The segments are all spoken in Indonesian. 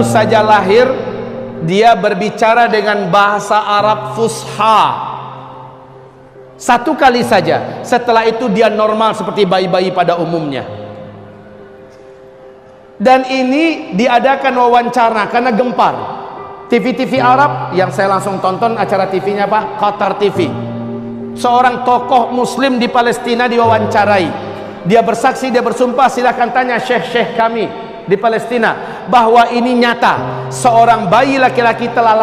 saja lahir dia berbicara dengan bahasa Arab fusha. Satu kali saja. Setelah itu dia normal seperti bayi-bayi pada umumnya. Dan ini diadakan wawancara karena gempar. TV-TV Arab yang saya langsung tonton acara TV-nya Pak, Qatar TV. Seorang tokoh muslim di Palestina diwawancarai. Dia bersaksi, dia bersumpah, silahkan tanya syekh-syekh kami di Palestina bahwa ini nyata. Seorang bayi laki-laki telah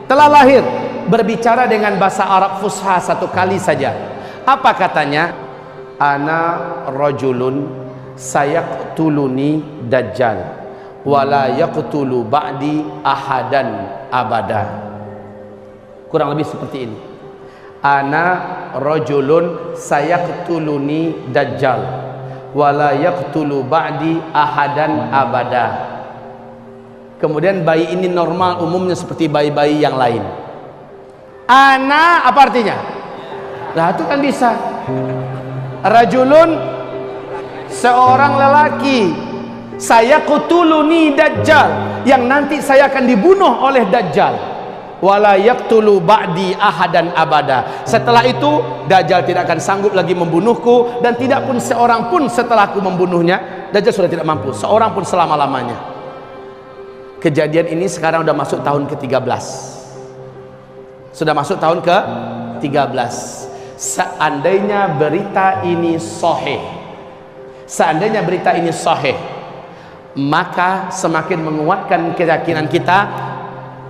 lahir berbicara dengan bahasa Arab fusha satu kali saja. Apa katanya? Ana rajulun sayaqtuluni dajjal wala yaqtulu ba'di ahadan abada. Kurang lebih seperti ini. Ana rajulun sayaqtuluni dajjal wala yaqtulu ba'di ahadan abada. Kemudian bayi ini normal umumnya seperti bayi-bayi yang lain. Ana apa artinya? Nah itu kan bisa. Rajulun seorang lelaki, saya qutuluni dajjal, yang nanti saya akan dibunuh oleh dajjal. Wala yaqtulu ba'di ahadan abada. Setelah itu dajjal tidak akan sanggup lagi membunuhku, dan tidak pun seorang pun setelahku membunuhnya. Dajjal sudah tidak mampu, seorang pun selama-lamanya. Kejadian ini sekarang sudah masuk tahun ke-13. Sudah masuk tahun ke-13. Seandainya berita ini sahih, maka semakin menguatkan keyakinan kita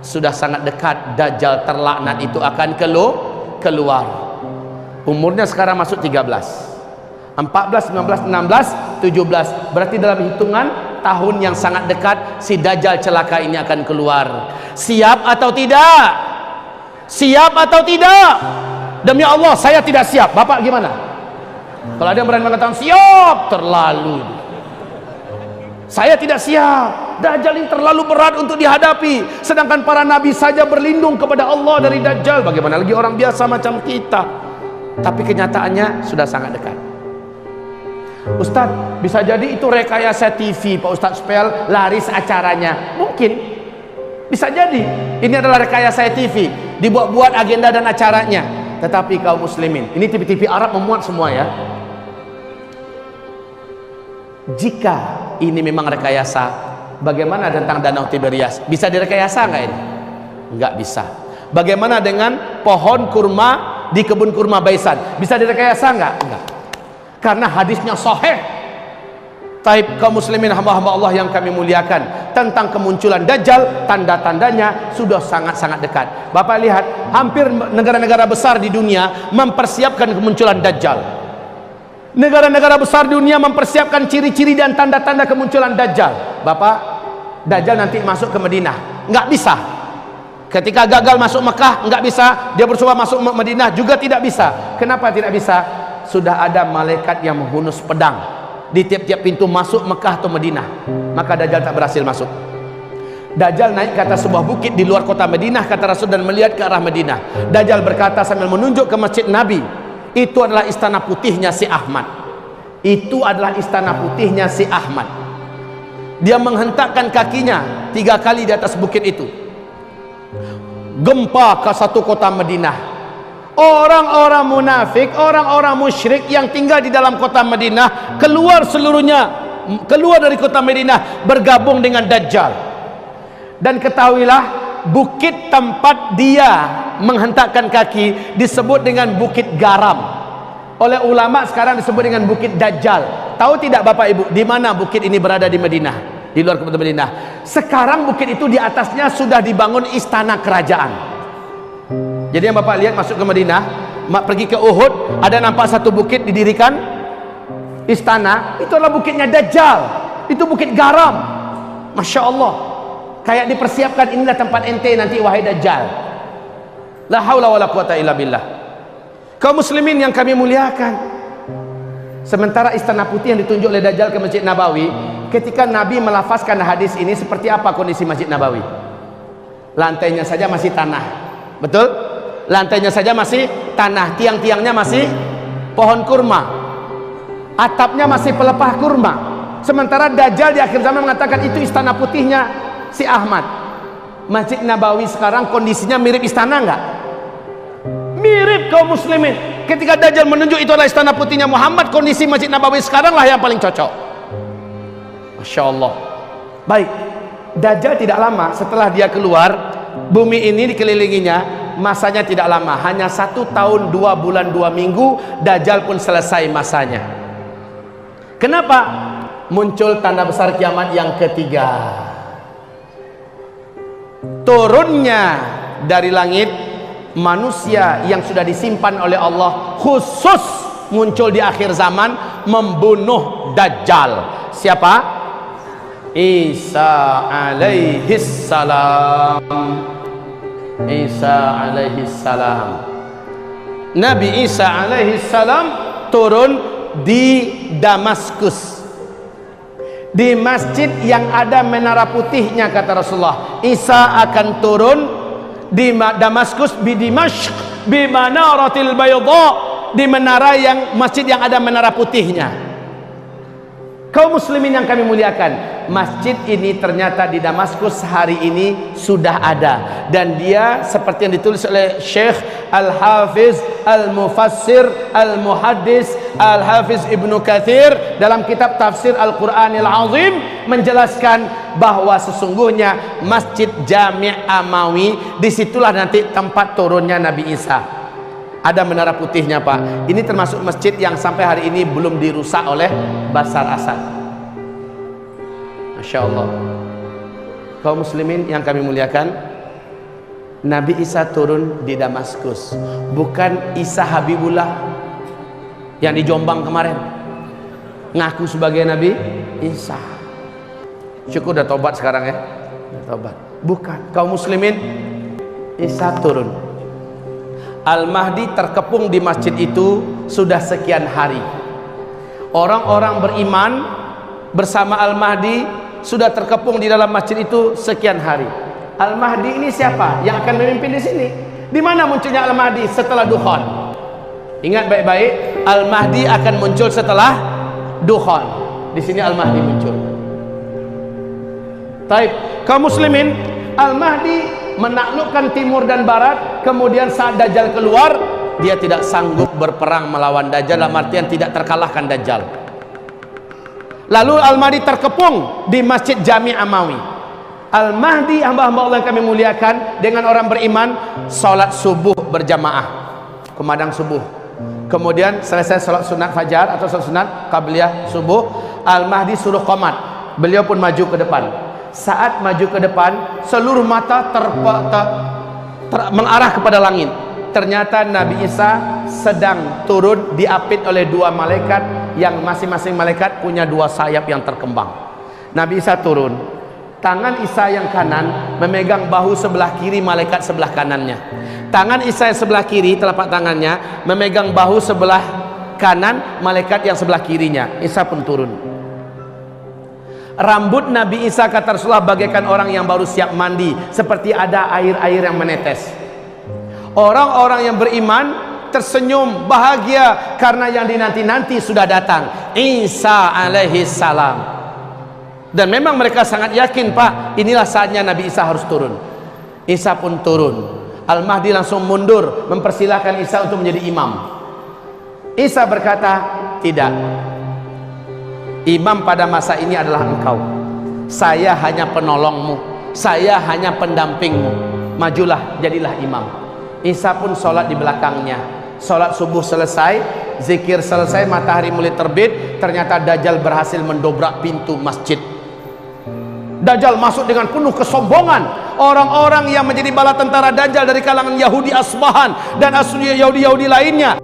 sudah sangat dekat Dajjal terlaknat itu akan keluar. Umurnya sekarang masuk 13, 14, 19, 16, 17. Berarti dalam hitungan tahun yang sangat dekat si Dajjal celaka ini akan keluar. Siap atau tidak? Siap atau tidak? Demi Allah saya tidak siap. Bapak gimana? Kalau ada yang berani mengatakan siap, terlalu. Saya tidak siap. Dajjal ini terlalu berat untuk dihadapi. Sedangkan para nabi saja berlindung kepada Allah dari Dajjal. Bagaimana lagi orang biasa macam kita? Tapi kenyataannya sudah sangat dekat. Ustadz, bisa jadi itu rekayasa TV Pak Ustadz supaya laris acaranya. Mungkin. Bisa jadi. Ini adalah rekayasa TV. Dibuat-buat agenda dan acaranya. Tetapi kaum muslimin, ini TV-TV Arab memuat semua ya. Jika ini memang rekayasa, bagaimana tentang Danau Tiberias? Bisa direkayasa nggak ini? Nggak bisa. Bagaimana dengan pohon kurma di kebun kurma Baisan? Bisa direkayasa nggak? Nggak. Karena hadisnya sahih. Taib kaum muslimin hamba-hamba Allah yang kami muliakan, tentang kemunculan Dajjal, tanda-tandanya sudah sangat-sangat dekat. Bapak lihat, hampir negara-negara besar di dunia mempersiapkan kemunculan Dajjal. Negara-negara besar di dunia mempersiapkan ciri-ciri dan tanda-tanda kemunculan Dajjal. Bapak, Dajjal nanti masuk ke Madinah, nggak bisa. Ketika gagal masuk Mekah, nggak bisa. Dia bercoba masuk Madinah, juga tidak bisa. Kenapa tidak bisa? Sudah ada malaikat yang menghunus pedang di tiap-tiap pintu masuk Mekah atau Madinah. Maka Dajjal tak berhasil masuk. Dajjal naik ke atas sebuah bukit di luar kota Madinah, kata Rasul, dan melihat ke arah Madinah. Dajjal berkata sambil menunjuk ke masjid Nabi, itu adalah istana putihnya si Ahmad. Itu adalah istana putihnya si Ahmad. Dia menghentakkan kakinya 3 kali di atas bukit itu. Gempa ke satu kota Madinah. Orang-orang munafik, orang-orang musyrik yang tinggal di dalam kota Madinah keluar seluruhnya, keluar dari kota Madinah, bergabung dengan Dajjal. Dan ketahuilah, bukit tempat dia menghentakkan kaki disebut dengan Bukit Garam. Oleh ulama sekarang disebut dengan Bukit Dajjal. Tahu tidak Bapak Ibu, di mana bukit ini berada di Madinah? Di luar kota Madinah. Sekarang bukit itu di atasnya sudah dibangun istana kerajaan. Jadi yang Bapak lihat masuk ke Madinah, pergi ke Uhud, ada nampak satu bukit didirikan istana. Itu adalah bukitnya Dajjal. Itu Bukit Garam. Masya Allah. Kayak dipersiapkan, inilah tempat ente nanti wahai Dajjal. La haula wa la quwata illa billah. Kaum muslimin yang kami muliakan, sementara istana putih yang ditunjuk oleh Dajjal ke Masjid Nabawi, ketika Nabi melafazkan hadis ini, seperti apa kondisi Masjid Nabawi? Lantainya saja masih tanah. Betul? Lantainya saja masih tanah, tiang-tiangnya masih pohon kurma, atapnya masih pelepah kurma. Sementara Dajjal di akhir zaman mengatakan itu istana putihnya si Ahmad. Masjid Nabawi sekarang kondisinya mirip istana enggak? Mirip kaum muslimin. Ketika Dajjal menunjuk itu adalah istana putihnya Muhammad, kondisi Masjid Nabawi sekarang lah yang paling cocok. Masya Allah. Baik, Dajjal tidak lama setelah dia keluar, bumi ini dikelilinginya masanya tidak lama, hanya 1 tahun 2 bulan 2 minggu Dajjal pun selesai masanya. Kenapa? Muncul tanda besar kiamat yang ketiga, turunnya dari langit manusia yang sudah disimpan oleh Allah, khusus muncul di akhir zaman membunuh Dajjal. Siapa? Isa alaihis salam. Isa alaihis salam. Nabi Isa alaihis salam turun di Damaskus, di masjid yang ada menara putihnya, kata Rasulullah. Isa akan turun di Damaskus, di Dimashq, bi manaratil bayda, di menara yang masjid yang ada menara putihnya. Kaum muslimin yang kami muliakan, masjid ini ternyata di Damaskus hari ini sudah ada, dan dia seperti yang ditulis oleh Syekh Al-Hafiz Al-Mufassir Al-Muhaddis Al-Hafiz Ibnu Katsir dalam kitab Tafsir Al-Quranil Azim menjelaskan bahwa sesungguhnya Masjid Jami' Amawi disitulah nanti tempat turunnya Nabi Isa. Ada menara putihnya, Pak. Ini termasuk masjid yang sampai hari ini belum dirusak oleh Bashar Assad. Masya Allah. Kaum muslimin yang kami muliakan, Nabi Isa turun di Damaskus, bukan Isa Habibullah yang di Jombang kemarin ngaku sebagai Nabi Isa. Syukur udah tobat sekarang ya, udah tobat. Bukan, kaum muslimin, Isa turun. Al-Mahdi terkepung di masjid itu sudah sekian hari. Orang-orang beriman bersama Al-Mahdi sudah terkepung di dalam masjid itu sekian hari. Al-Mahdi ini siapa yang akan memimpin di sini? Di mana munculnya Al-Mahdi? Setelah Dukhan. Ingat baik-baik, Al-Mahdi akan muncul setelah Dukhan. Di sini Al-Mahdi muncul. Taib, kaum muslimin, Al-Mahdi menaklukkan timur dan barat. Kemudian saat Dajjal keluar, dia tidak sanggup berperang melawan Dajjal, dalam artian tidak terkalahkan Dajjal. Lalu Al-Mahdi terkepung di Masjid Jami' Amawi. Al-Mahdi, hamba-hamba Allah yang kami muliakan, dengan orang beriman salat subuh berjamaah, kumandang subuh. Kemudian selesai salat sunat fajar atau salat sunat qabliyah subuh, Al-Mahdi suruh qomat, beliau pun maju ke depan. Saat maju ke depan, seluruh mata mengarah kepada langit. Ternyata Nabi Isa sedang turun diapit oleh 2 malaikat yang masing-masing malaikat punya 2 sayap yang terkembang. Nabi Isa turun, tangan Isa yang kanan memegang bahu sebelah kiri malaikat sebelah kanannya. Tangan Isa yang sebelah kiri, telapak tangannya memegang bahu sebelah kanan malaikat yang sebelah kirinya. Isa pun turun. Rambut Nabi Isa, kata Rasulullah, bagaikan orang yang baru siap mandi, seperti ada air-air yang menetes. Orang-orang yang beriman tersenyum bahagia karena yang dinanti-nanti sudah datang, Isa alaihi salam. Dan memang mereka sangat yakin, Pak, inilah saatnya Nabi Isa harus turun. Isa pun turun. Al-Mahdi langsung mundur mempersilahkan Isa untuk menjadi imam. Isa berkata, tidak, imam pada masa ini adalah engkau. Saya hanya penolongmu, saya hanya pendampingmu. Majulah, jadilah imam. Isa pun sholat di belakangnya. Sholat subuh selesai, zikir selesai, matahari mulai terbit. Ternyata Dajjal berhasil mendobrak pintu masjid. Dajjal masuk dengan penuh kesombongan. Orang-orang yang menjadi bala tentara Dajjal dari kalangan Yahudi Asbahan dan Yahudi-Yahudi lainnya